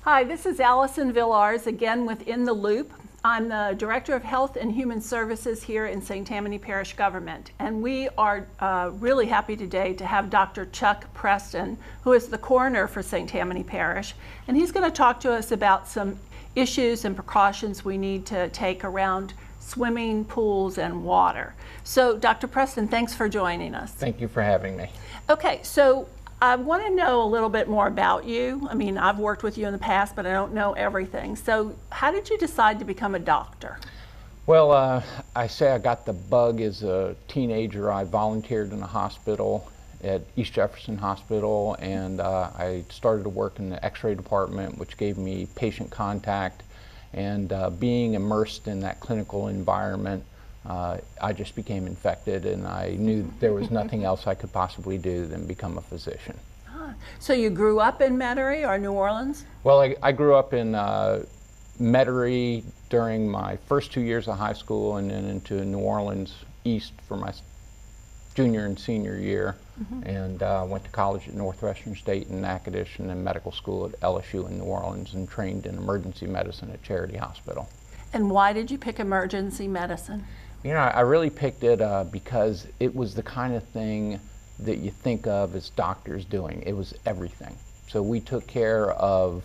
Hi, this is Allison Villars again with In the Loop. I'm the Director of Health and Human Services here in St. Tammany Parish Government, and we are really happy today to have Dr. Chuck Preston, who is the coroner for St. Tammany Parish, and he's going to talk to us about some issues and precautions we need to take around swimming pools and water. So, Dr. Preston, thanks for joining us. Thank you for having me. Okay, so I want to know a little bit more about you. I mean, I've worked with you in the past, but I don't know everything. So how did you decide to become a doctor? Well, I say I got the bug as a teenager. I volunteered in a hospital at East Jefferson Hospital, and I started to work in the X-ray department, which gave me patient contact. And being immersed in that clinical environment, I just became infected, and I knew there was nothing else I could possibly do than become a physician. So you grew up in Metairie or New Orleans? Well, I grew up in Metairie during my first 2 years of high school, and then into New Orleans East for my junior and senior year, and went to college at Northwestern State in Natchitoches, and then medical school at LSU in New Orleans, and trained in emergency medicine at Charity Hospital. And why did you pick emergency medicine? You know, I really picked it because it was the kind of thing that you think of as doctors doing. It was everything. So we took care of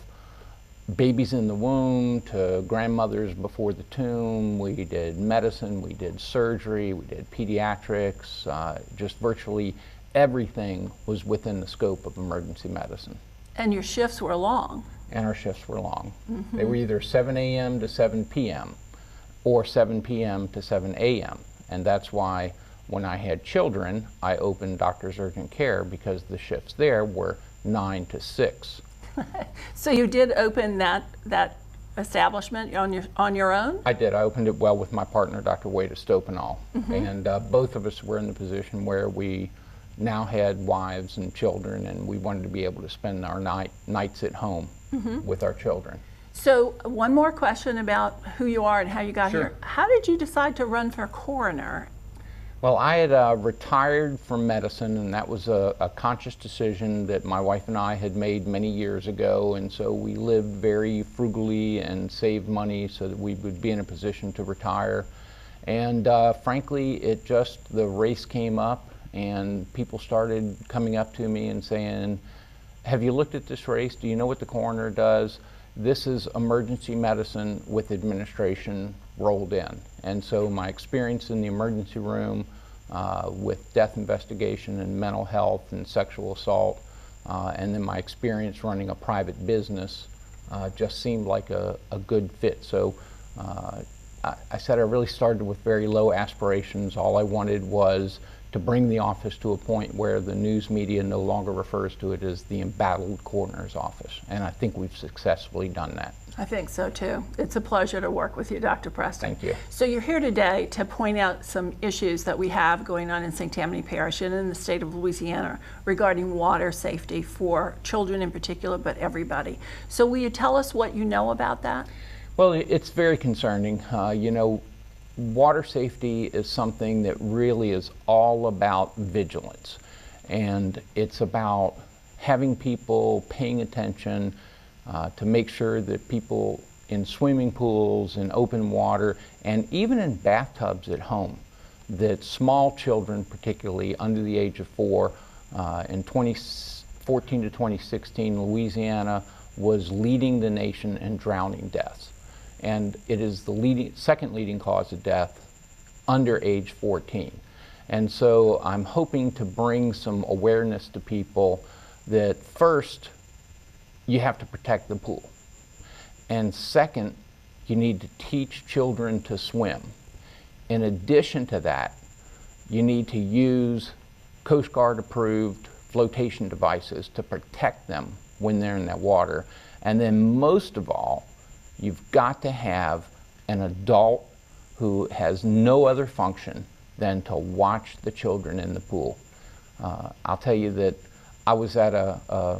babies in the womb to grandmothers before the tomb. We did medicine, we did surgery, we did pediatrics. Just virtually everything was within the scope of emergency medicine. And your shifts were long. And our shifts were long. They were either 7 a.m. to 7 p.m. or 7 p.m. to 7 a.m. And that's why when I had children, I opened Doctor's Urgent Care, because the shifts there were 9 to 6. So you did open that establishment on your own? I did. I opened it with my partner, Dr. Wade Stopenall. And both of us were in the position where we now had wives and children, and we wanted to be able to spend our nights at home with our children. So one more question about who you are and how you got Sure. here. How did you decide to run for coroner? Well, I had retired from medicine, and that was a conscious decision that my wife and I had made many years ago, and so we lived very frugally and saved money so that we would be in a position to retire. And frankly, the race came up, and people started coming up to me and saying, "Have you looked at this race? Do you know what the coroner does?" This is emergency medicine with administration rolled in. And so my experience in the emergency room with death investigation and mental health and sexual assault, and then my experience running a private business just seemed like a good fit. So I said I really started with very low aspirations. All I wanted was to bring the office to a point where the news media no longer refers to it as the embattled coroner's office. And I think we've successfully done that. I think so too. It's a pleasure to work with you, Dr. Preston. Thank you. So you're here today to point out some issues that we have going on in St. Tammany Parish and in the state of Louisiana regarding water safety for children in particular, but everybody. So will you tell us what you know about that? Well, it's very concerning. You know, water safety is something that really is all about vigilance, and it's about having people paying attention to make sure that people in swimming pools, in open water, and even in bathtubs at home, that small children, particularly under the age of 4, in 2014 to 2016, Louisiana was leading the nation in drowning deaths. And it is the second leading cause of death under age 14. And so I'm hoping to bring some awareness to people that first, you have to protect the pool. And second, you need to teach children to swim. In addition to that, you need to use Coast Guard approved flotation devices to protect them when they're in that water. And then most of all, you've got to have an adult who has no other function than to watch the children in the pool. I'll tell you that I was at a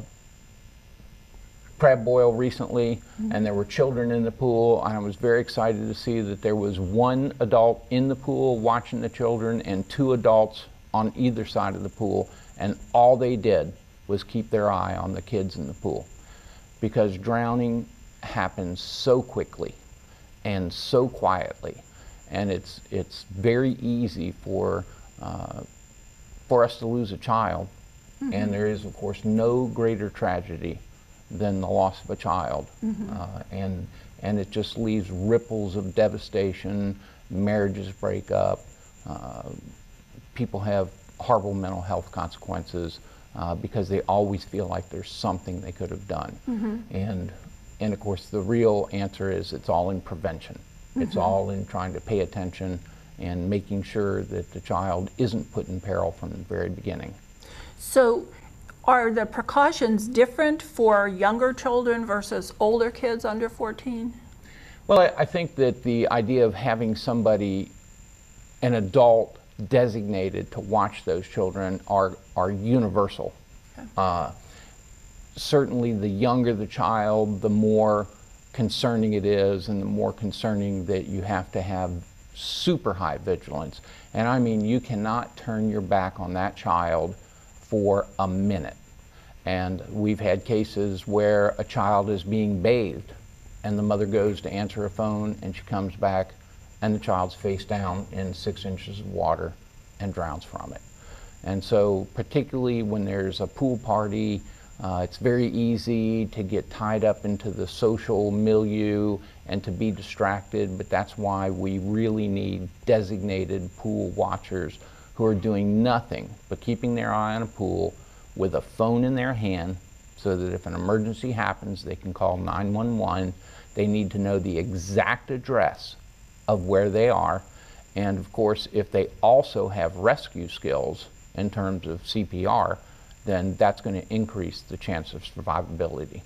crab boil recently, and there were children in the pool, and I was very excited to see that there was one adult in the pool watching the children and 2 adults on either side of the pool, and all they did was keep their eye on the kids in the pool. because drowning happens so quickly and so quietly, and it's very easy for us to lose a child. And there is, of course, no greater tragedy than the loss of a child. And it just leaves ripples of devastation. Marriages break up. People have horrible mental health consequences because they always feel like there's something they could have done. And of course, the real answer is it's all in prevention. It's all in trying to pay attention and making sure that the child isn't put in peril from the very beginning. So are the precautions different for younger children versus older kids under 14? Well, I think that the idea of having somebody, an adult, designated to watch those children are universal. Okay. Certainly the younger the child, the more concerning it is, and the more concerning that you have to have super high vigilance. And I mean, you cannot turn your back on that child for a minute. And we've had cases where a child is being bathed and the mother goes to answer a phone and she comes back and the child's face down in 6 inches of water and drowns from it. And so particularly when there's a pool party, it's very easy to get tied up into the social milieu and to be distracted, but that's why we really need designated pool watchers who are doing nothing but keeping their eye on a pool with a phone in their hand so that if an emergency happens, they can call 911. They need to know the exact address of where they are. And of course, if they also have rescue skills in terms of CPR, then that's going to increase the chance of survivability.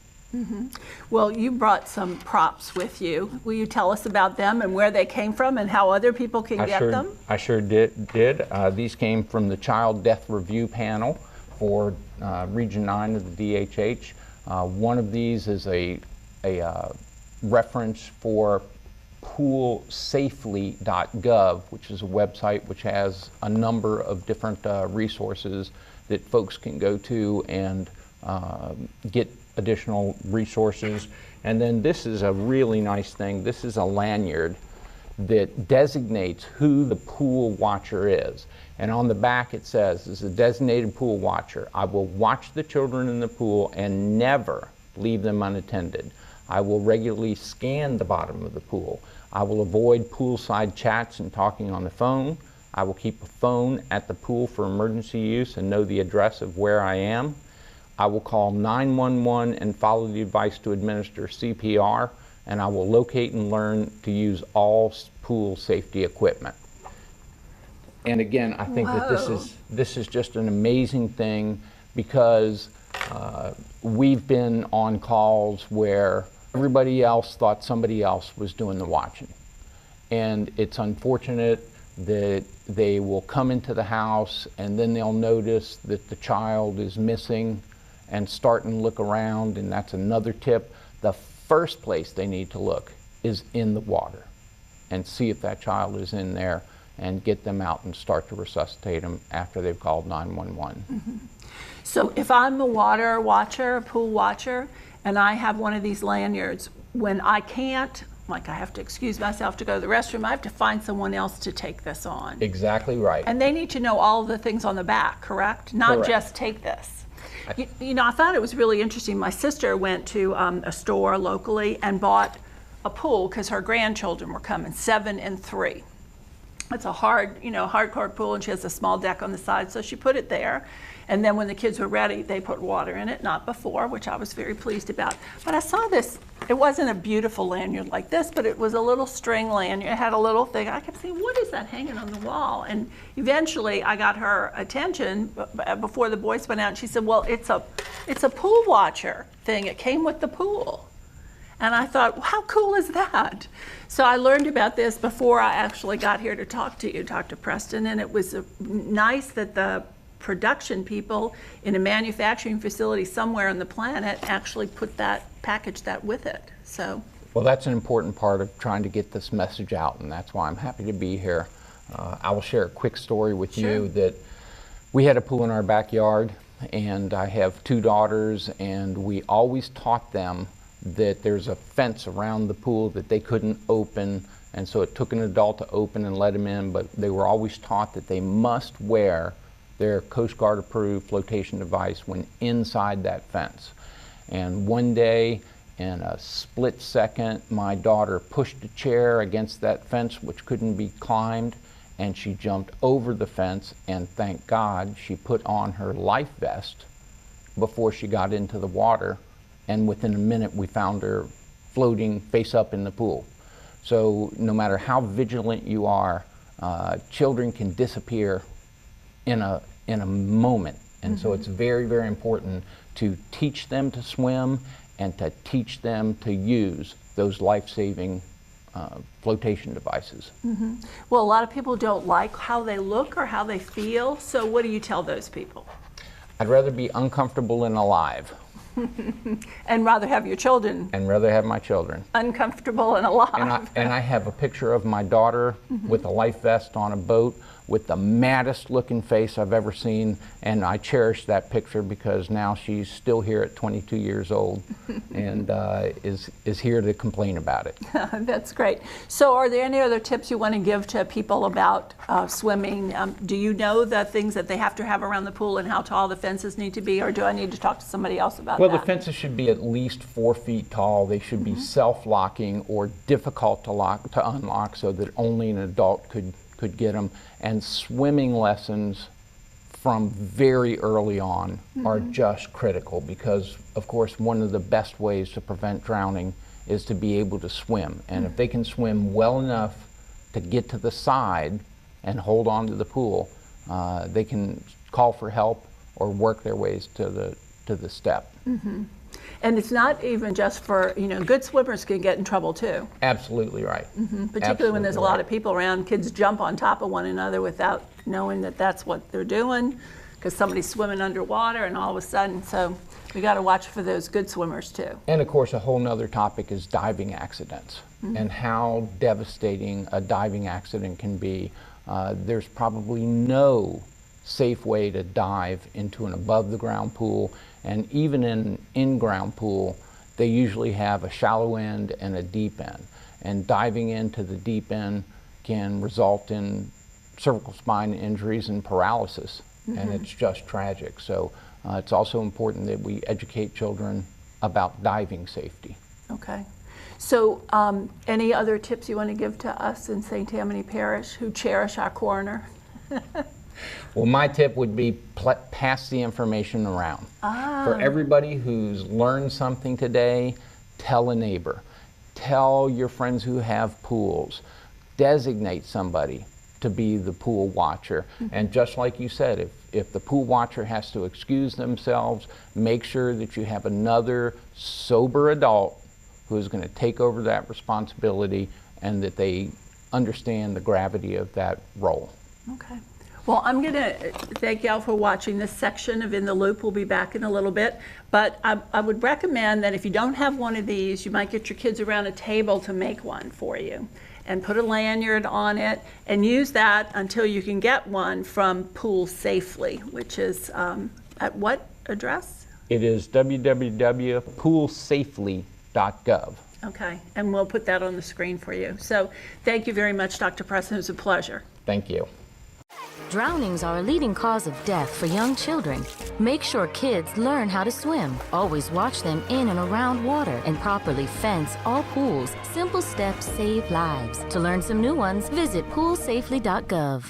Well, you brought some props with you. Will you tell us about them and where they came from and how other people can get them? I sure did. These came from the Child Death Review Panel for Region 9 of the DHH. One of these is a reference for poolsafely.gov, which is a website which has a number of different resources that folks can go to and get additional resources. And then this is a really nice thing. This is a lanyard that designates who the pool watcher is. And on the back it says, "This is a designated pool watcher. I will watch the children in the pool and never leave them unattended. I will regularly scan the bottom of the pool. I will avoid poolside chats and talking on the phone. I will keep a phone at the pool for emergency use and know the address of where I am. I will call 911 and follow the advice to administer CPR, and I will locate and learn to use all pool safety equipment." And again, I think that this is just an amazing thing, because we've been on calls where everybody else thought somebody else was doing the watching. And it's unfortunate that they will come into the house and then they'll notice that the child is missing and start and look around, and that's another tip. The first place they need to look is in the water and see if that child is in there and get them out and start to resuscitate them after they've called 911. So if I'm a water watcher, a pool watcher, and I have one of these lanyards, when I can't, like I have to excuse myself to go to the restroom, I have to find someone else to take this on. Exactly right. And they need to know all the things on the back, correct? Not Correct. just take this. You know, I thought it was really interesting. My sister went to a store locally and bought a pool because her grandchildren were coming, 7 and 3. It's a hardcore pool, and she has a small deck on the side, so she put it there. And then when the kids were ready, they put water in it, not before, which I was very pleased about. But I saw this, it wasn't a beautiful lanyard like this, but it was a little string lanyard. It had a little thing. I kept saying, what is that hanging on the wall? And eventually I got her attention before the boys went out, and she said, well, it's a pool watcher thing. It came with the pool. And I thought, well, how cool is that? So I learned about this before I actually got here to talk to you, Dr. Preston, and it was nice that the production people in a manufacturing facility somewhere on the planet actually packaged that with it. So. Well, that's an important part of trying to get this message out, and that's why I'm happy to be here. I will share a quick story with you that we had a pool in our backyard, and I have 2 daughters, and we always taught them that there's a fence around the pool that they couldn't open, and so it took an adult to open and let them in, but they were always taught that they must wear their Coast Guard approved flotation device when inside that fence. And one day, in a split second, my daughter pushed a chair against that fence which couldn't be climbed, and she jumped over the fence, and thank God she put on her life vest before she got into the water, and within a minute we found her floating face up in the pool. So no matter how vigilant you are, children can disappear in a moment. And so it's very, very important to teach them to swim and to teach them to use those life-saving flotation devices. Well, a lot of people don't like how they look or how they feel, so what do you tell those people? I'd rather be uncomfortable and alive. And rather have your children And rather have my children. uncomfortable and alive. And I have a picture of my daughter with a life vest on a boat with the maddest looking face I've ever seen, and I cherish that picture because now she's still here at 22 years old and is here to complain about it. That's great. So are there any other tips you want to give to people about swimming? Do you know the things that they have to have around the pool and how tall the fences need to be, or do I need to talk to somebody else about Well, that? the fences should be at least 4 feet tall. They should be self-locking or difficult to unlock so that only an adult could get them. And swimming lessons from very early on are just critical because, of course, one of the best ways to prevent drowning is to be able to swim. And if they can swim well enough to get to the side and hold on to the pool, they can call for help or work their ways to the step. And it's not even just for, good swimmers can get in trouble too. Absolutely right. Particularly when there's a Absolutely lot of people around, kids jump on top of one another without knowing that that's what they're doing because somebody's swimming underwater and all of a sudden, so we got to watch for those good swimmers too. And of course, a whole nother topic is diving accidents and how devastating a diving accident can be. There's probably no safe way to dive into an above the ground pool, and even in an in-ground pool, they usually have a shallow end and a deep end. And diving into the deep end can result in cervical spine injuries and paralysis, and it's just tragic. So it's also important that we educate children about diving safety. Okay. So any other tips you want to give to us in St. Tammany Parish who cherish our coroner? Well, my tip would be pass the information around. For everybody who's learned something today, tell a neighbor. Tell your friends who have pools. Designate somebody to be the pool watcher. And just like you said, if the pool watcher has to excuse themselves, make sure that you have another sober adult who is going to take over that responsibility and that they understand the gravity of that role. Okay. Well, I'm going to thank y'all for watching this section of In the Loop. We'll be back in a little bit. But I would recommend that if you don't have one of these, you might get your kids around a table to make one for you and put a lanyard on it and use that until you can get one from Pool Safely, which is at what address? It is www.poolsafely.gov. Okay, and we'll put that on the screen for you. So thank you very much, Dr. Preston. It was a pleasure. Thank you. Drownings are a leading cause of death for young children. Make sure kids learn how to swim. Always watch them in and around water and properly fence all pools. Simple steps save lives. To learn some new ones, visit poolsafely.gov.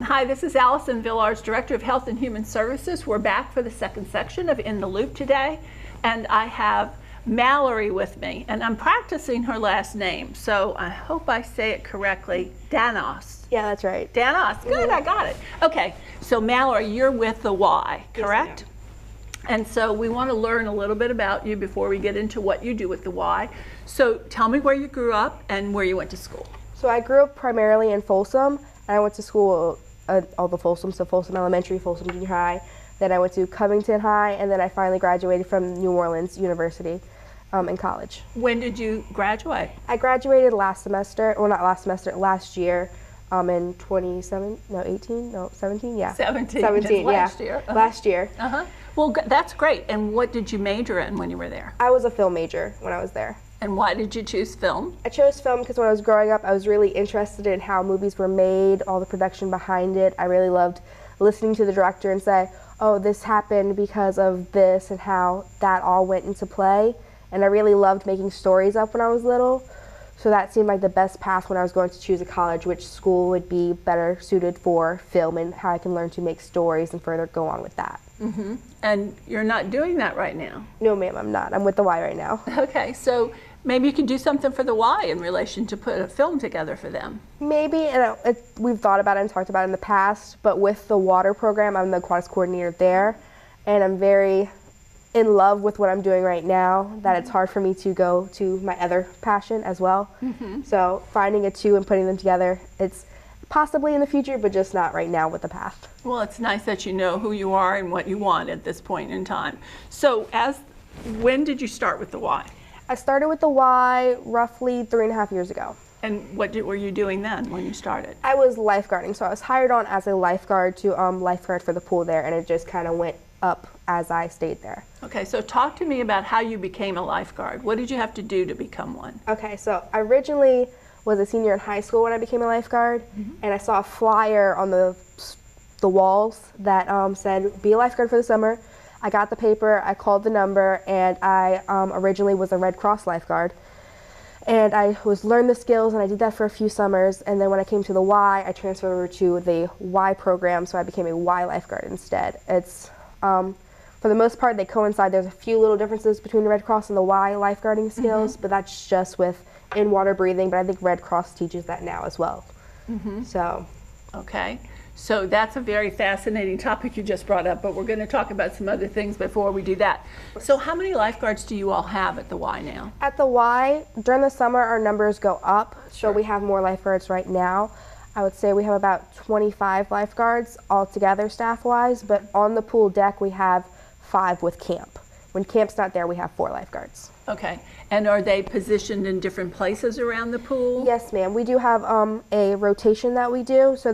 Hi, this is Allison Villars, Director of Health and Human Services. We're back for the second section of In the Loop today, and I have Mallory with me, and I'm practicing her last name, so I hope I say it correctly. Danos. Yeah, that's right. Danos, good, I got it. Okay, so Mallory, you're with the Y, correct? And so we want to learn a little bit about you before we get into what you do with the Y. So tell me where you grew up and where you went to school. So I grew up primarily in Folsom, and I went to school all the Folsom, so Folsom Elementary, Folsom Junior High. Then I went to Covington High, and then I finally graduated from New Orleans University in college. When did you graduate? I graduated last semester, well not last semester, last year in 17, yeah. 17, 17, just last yeah. year. Uh-huh. Last year. Uh-huh. Well, that's great. And what did you major in when you were there? I was a film major when I was there. And why did you choose film? I chose film because when I was growing up, I was really interested in how movies were made, all the production behind it. I really loved listening to the director and say, oh, this happened because of this and how that all went into play. And I really loved making stories up when I was little. So that seemed like the best path when I was going to choose a college, which school would be better suited for film and how I can learn to make stories and further go on with that. Mm-hmm. And you're not doing that right now. No, ma'am, I'm not. I'm with the Y right now. Okay, so maybe you could do something for the Y in relation to put a film together for them. Maybe, and we've thought about it and talked about it in the past, but with the water program, I'm the aquatics coordinator there, and I'm very in love with what I'm doing right now, that it's hard for me to go to my other passion as well. Mm-hmm. So finding a two and putting them together, it's possibly in the future, but just not right now with the path. Well, it's nice that you know who you are and what you want at this point in time. So when did you start with the Y? I started with the Y roughly 3.5 years ago. And what were you doing then when you started? I was lifeguarding, so I was hired on as a lifeguard to lifeguard for the pool there, and it just kind of went up as I stayed there. Okay, so talk to me about how you became a lifeguard. What did you have to do to become one? Okay, so I originally was a senior in high school when I became a lifeguard, and I saw a flyer on the walls that said, be a lifeguard for the summer. I got the paper, I called the number, and I originally was a Red Cross lifeguard. And I learned the skills, and I did that for a few summers, and then when I came to the Y, I transferred over to the Y program, so I became a Y lifeguard instead. It's, for the most part, they coincide. There's a few little differences between the Red Cross and the Y lifeguarding skills, but that's just with in-water breathing, but I think Red Cross teaches that now as well. So. Okay, so that's a very fascinating topic you just brought up, but we're going to talk about some other things before we do that. So how many lifeguards do you all have at the Y now? At the Y, during the summer, our numbers go up, so we have more lifeguards right now. I would say we have about 25 lifeguards altogether staff-wise, but on the pool deck we have 5 with camp. When camp's not there, we have 4 lifeguards. Okay, and are they positioned in different places around the pool? Yes, ma'am. We do have a rotation that we do, so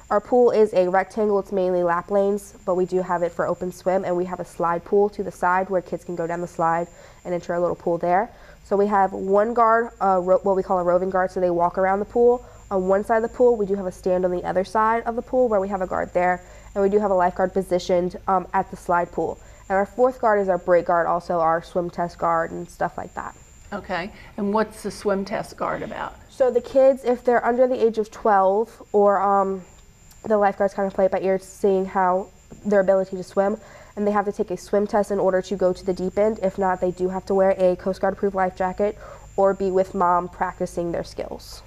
our pool is a rectangle. It's mainly lap lanes, but we do have it for open swim, and we have a slide pool to the side where kids can go down the slide and enter a little pool there. So we have one guard, what we call a roving guard, so they walk around the pool. On one side of the pool, we do have a stand on the other side of the pool where we have a guard there, and we do have a lifeguard positioned at the slide pool. And our 4th guard is our break guard, also our swim test guard and stuff like that. Okay, and what's the swim test guard about? So the kids, if they're under the age of 12, or the lifeguards kind of play it by ear, seeing how their ability to swim, and they have to take a swim test in order to go to the deep end. If not, they do have to wear a Coast Guard approved life jacket or be with mom practicing their skills.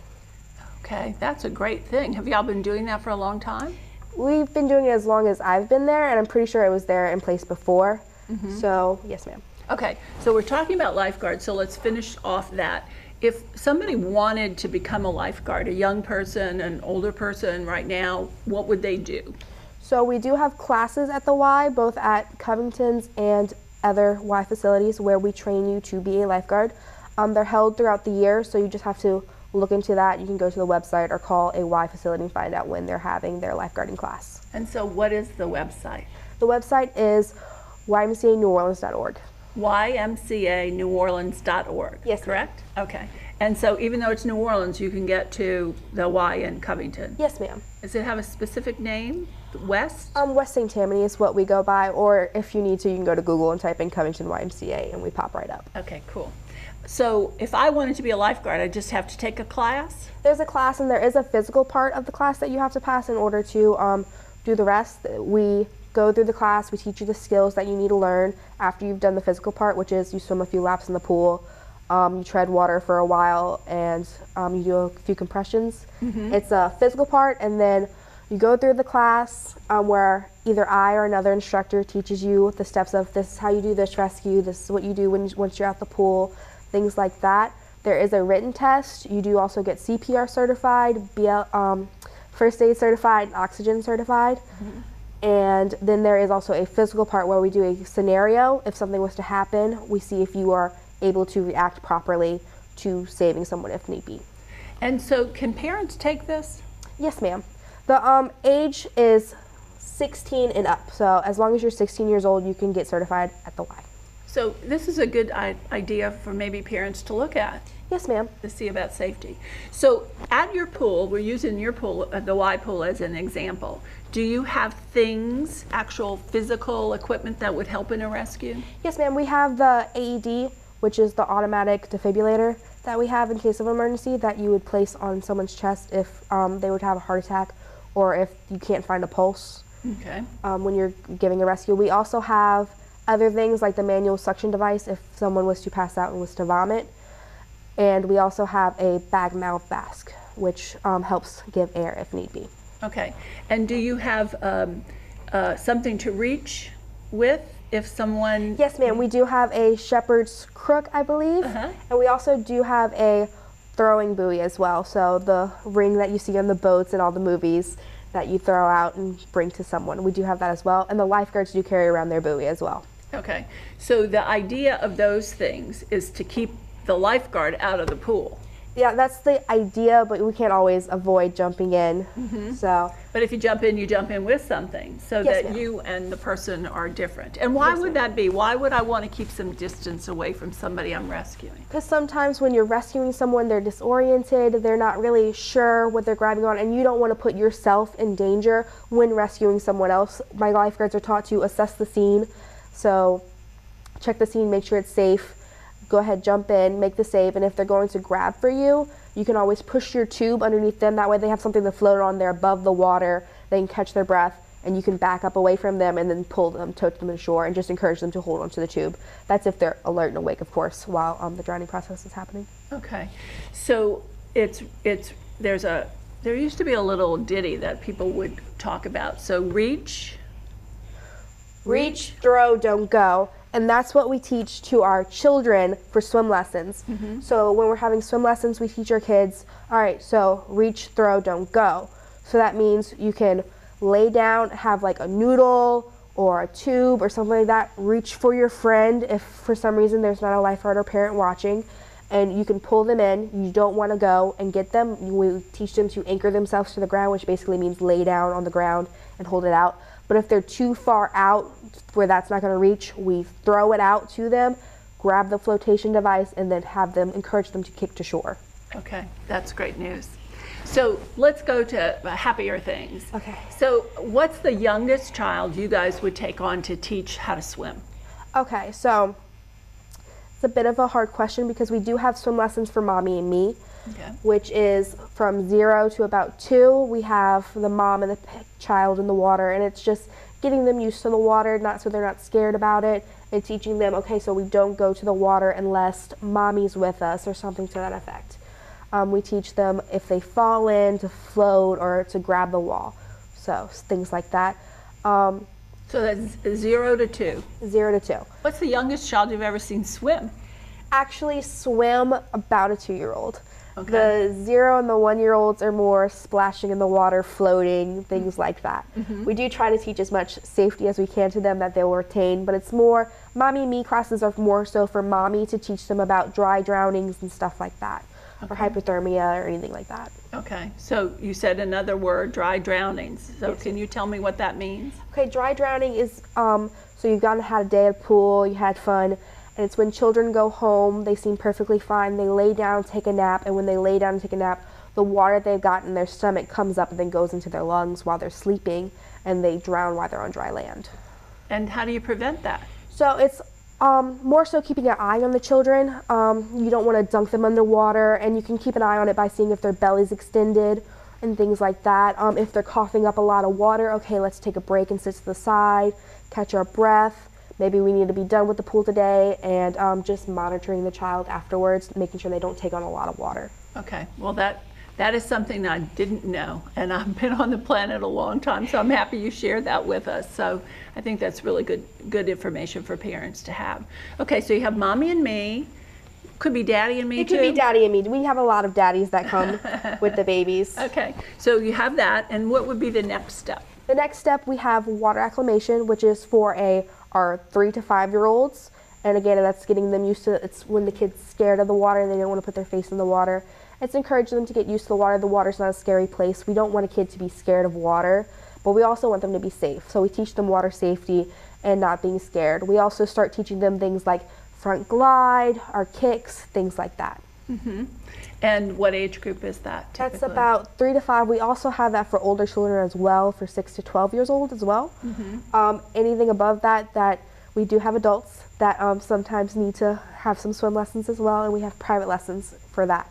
Okay, that's a great thing. Have y'all been doing that for a long time? We've been doing it as long as I've been there, and I'm pretty sure it was there in place before. So, yes, ma'am. Okay, so we're talking about lifeguards, so let's finish off that. If somebody wanted to become a lifeguard, a young person, an older person right now, what would they do? So we do have classes at the Y, both at Covington's and other Y facilities where we train you to be a lifeguard. They're held throughout the year, so you just have to look into that. You can go to the website or call a Y facility and find out when they're having their lifeguarding class. And so what is the website? The website is ymcaneworleans.org. ymcaneworleans.org. Yes, ma'am. Correct? Okay. And so even though it's New Orleans, you can get to the Y in Covington. Yes, ma'am. Does it have a specific name? West? West St. Tammany is what we go by, or if you need to, you can go to Google and type in Covington YMCA and we pop right up. Okay, cool. So if I wanted to be a lifeguard, I just have to take a class? There's a class, and there is a physical part of the class that you have to pass in order to do the rest. We go through the class, we teach you the skills that you need to learn after you've done the physical part, which is you swim a few laps in the pool, you tread water for a while, and you do a few compressions. It's a physical part, and then you go through the class where either I or another instructor teaches you the steps of this is how you do this rescue, this is what you do once you're out the pool, things like that. There is a written test. You do also get CPR certified, first aid certified, and oxygen certified. And then there is also a physical part where we do a scenario. If something was to happen, we see if you are able to react properly to saving someone if need be. And so can parents take this? Yes, ma'am. The age is 16 and up. So as long as you're 16 years old, you can get certified at the Y. So this is a good idea for maybe parents to look at Yes, ma'am. to see about safety. So at your pool, we're using your pool, the Y pool as an example. Do you have things, actual physical equipment that would help in a rescue? Yes, ma'am. We have the AED, which is the automatic defibrillator that we have in case of emergency that you would place on someone's chest if they would have a heart attack or if you can't find a pulse Okay. when you're giving a rescue. We also have other things like the manual suction device if someone was to pass out and was to vomit. And we also have a bag mouth mask, which helps give air if need be. Okay. And do you have something to reach with if someone? Yes, ma'am. We do have a shepherd's crook, I believe. And we also do have a throwing buoy as well. So the ring that you see on the boats and all the movies that you throw out and bring to someone. We do have that as well. And the lifeguards do carry around their buoy as well. Okay. So the idea of those things is to keep the lifeguard out of the pool. Yeah, that's the idea, but we can't always avoid jumping in. So, But if you jump in with something so Yes, that ma'am. you and the person are different. And why would that be? Why would I want to keep some distance away from somebody I'm rescuing? because sometimes when you're rescuing someone, they're disoriented, they're not really sure what they're grabbing on, and you don't want to put yourself in danger when rescuing someone else. My lifeguards are taught to assess the scene, so check the scene, make sure it's safe. Go ahead, jump in, make the save, and if they're going to grab for you, you can always push your tube underneath them. That way they have something to float on there above the water. They can catch their breath, and you can back up away from them and then pull them, tote them to shore, and just encourage them to hold onto the tube. That's if they're alert and awake, of course, while the drowning process is happening. Okay. So there used to be a little ditty that people would talk about. So reach, Throw, don't go. And that's what we teach to our children for swim lessons. So when we're having swim lessons, we teach our kids, all right, so reach, throw, don't go. So that means you can lay down, have like a noodle or a tube or something like that, reach for your friend if for some reason there's not a lifeguard or parent watching, and you can pull them in. You don't want to go and get them. We teach them to anchor themselves to the ground, which basically means lay down on the ground and hold it out. But if they're too far out where that's not going to reach, we throw it out to them, grab the flotation device, and then encourage them to kick to shore. Okay, that's great news. So let's go to happier things. Okay. So what's the youngest child you guys would take on to teach how to swim? Okay, so it's a bit of a hard question because we do have swim lessons for mommy and me, Okay. which is from 0 to about 2. We have the mom and the child in the water, and it's just getting them used to the water, not so they're not scared about it, and teaching them, okay, so we don't go to the water unless mommy's with us or something to that effect. We teach them if they fall in to float or to grab the wall, so things like that. So that's 0 to 2. 0 to 2. What's the youngest child you've ever seen swim? Actually swim about a 2-year-old. Okay. The 0 and the 1-year-olds are more splashing in the water, floating, things like that. We do try to teach as much safety as we can to them that they will retain, but it's more, mommy and me classes are more so for mommy to teach them about dry drownings and stuff like that, or hypothermia or anything like that. Okay, so you said another word, dry drownings. So can you tell me what that means? Okay, dry drowning is, so you've gone and had a day at the pool, you had fun, and it's when children go home, they seem perfectly fine, they lay down, take a nap, and when they lay down and take a nap, the water they've got in their stomach comes up and then goes into their lungs while they're sleeping, and they drown while they're on dry land. And how do you prevent that? So it's more so keeping an eye on the children. You don't want to dunk them underwater, and you can keep an eye on it by seeing if their belly's extended and things like that. If they're coughing up a lot of water, okay, let's take a break and sit to the side, catch our breath. Maybe we need to be done with the pool today, and just monitoring the child afterwards, making sure they don't take on a lot of water. Okay, well that is something I didn't know, and I've been on the planet a long time, so I'm happy you shared that with us. So I think that's really good information for parents to have. Okay, so you have mommy and me. Could be daddy and me It too? could be daddy and me. We have a lot of daddies that come with the babies. Okay, so you have that, and what would be the next step? The next step, we have water acclimation, which is for our 3 to 5-year-olds. And again, that's getting them used to, it's when the kid's scared of the water, they don't want to put their face in the water. It's encouraging them to get used to the water. The water's not a scary place. We don't want a kid to be scared of water, but we also want them to be safe. So we teach them water safety and not being scared. We also start teaching them things like front glide, our kicks, things like that. And what age group is that typically? That's about 3 to 5. We also have that for older children as well, for 6 to 12 years old as well. Anything above that we do have adults that sometimes need to have some swim lessons as well, and we have private lessons for that.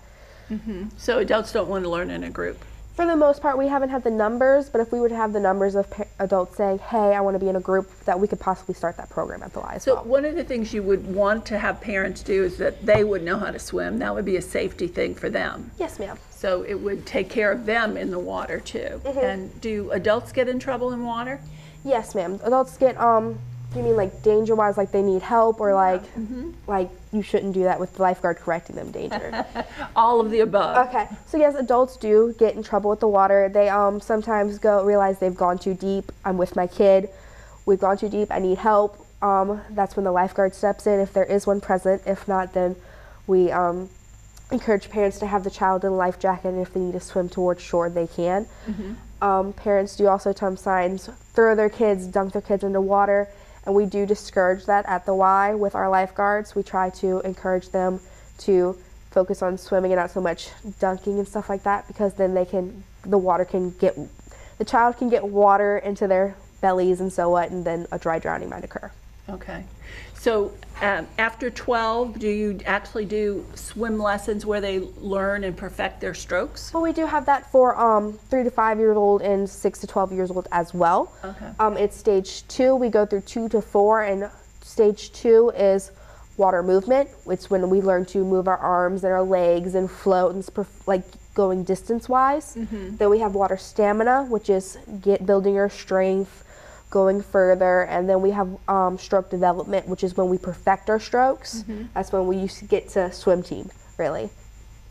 So adults don't want to learn in a group. For the most part, we haven't had the numbers, but if we would have the numbers of adults saying, hey, I want to be in a group, that we could possibly start that program at the Y as So well. one of the things you would want to have parents do is that they would know how to swim. That would be a safety thing for them. Yes, ma'am. So it would take care of them in the water too. And do adults get in trouble in water? Yes, ma'am. Adults get, you mean like danger-wise, like they need help, or like you shouldn't do that with the lifeguard correcting them danger? All of the above. Okay, so yes, adults do get in trouble with the water. They sometimes realize they've gone too deep. I'm with my kid. We've gone too deep. I need help. That's when the lifeguard steps in, if there is one present. If not, then we encourage parents to have the child in a life jacket, and if they need to swim towards shore, they can. Parents do also sometimes throw their kids, dunk their kids into water, and we do discourage that at the Y with our lifeguards. We try to encourage them to focus on swimming and not so much dunking and stuff like that, because then the child can get water into their bellies and so what, and then a dry drowning might occur. Okay. So after 12, do you actually do swim lessons where they learn and perfect their strokes? Well, we do have that for 3 to 5 years old and 6 to 12 years old as well. Okay. It's stage 2. We go through 2 to 4, and stage 2 is water movement. It's when we learn to move our arms and our legs and float and like going distance-wise. Then we have water stamina, which is building your strength, going further, and then we have stroke development, which is when we perfect our strokes. That's when we used to get to swim team, really.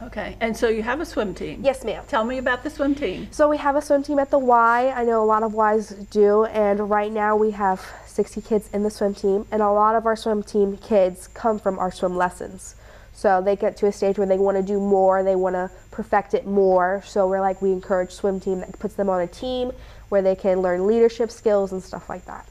Okay. And so you have a swim team? Yes, ma'am. Tell me about the swim team. So we have a swim team at the Y. I know a lot of Ys do, and right now we have 60 kids in the swim team, and a lot of our swim team kids come from our swim lessons. So they get to a stage where they want to do more, they want to perfect it more. So we encourage swim team that puts them on a team where they can learn leadership skills and stuff like that.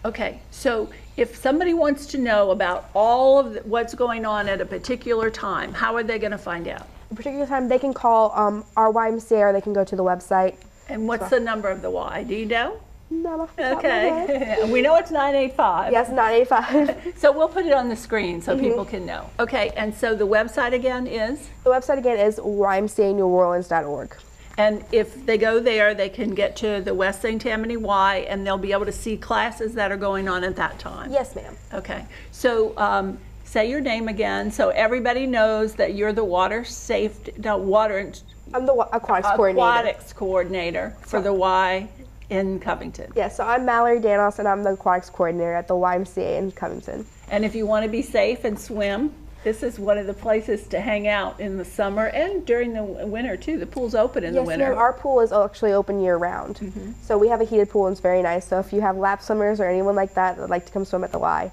Okay, so if somebody wants to know about all of what's going on at a particular time, how are they going to find out? At a particular time, they can call our YMCA, or they can go to the website. And what's the number of the Y? Do you know? Not off the top of my head. Okay. We know it's 985. Yes, 985. So we'll put it on the screen so people can know. Okay, and so the website again is? The website again is ymcaneworleans.org. And if they go there, they can get to the West St. Tammany Y, and they'll be able to see classes that are going on at that time. Yes, ma'am. Okay. So say your name again so everybody knows that you're the water safety, I'm the aquatics coordinator. aquatics coordinator for the Y in Covington. Yes, so I'm Mallory Danos, and I'm the aquatics coordinator at the YMCA in Covington. And if you want to be safe and swim, this is one of the places to hang out in the summer and during the winter too. The pool's open in the winter. Yes, ma'am. Our pool is actually open year-round. So we have a heated pool, and it's very nice. So if you have lap swimmers or anyone like that that would like to come swim at the Y,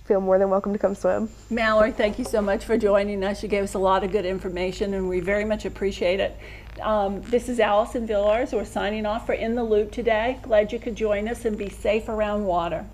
feel more than welcome to come swim. Mallory, thank you so much for joining us. You gave us a lot of good information, and we very much appreciate it. This is Allison Villars. We're signing off for In the Loop today. Glad you could join us, and be safe around water.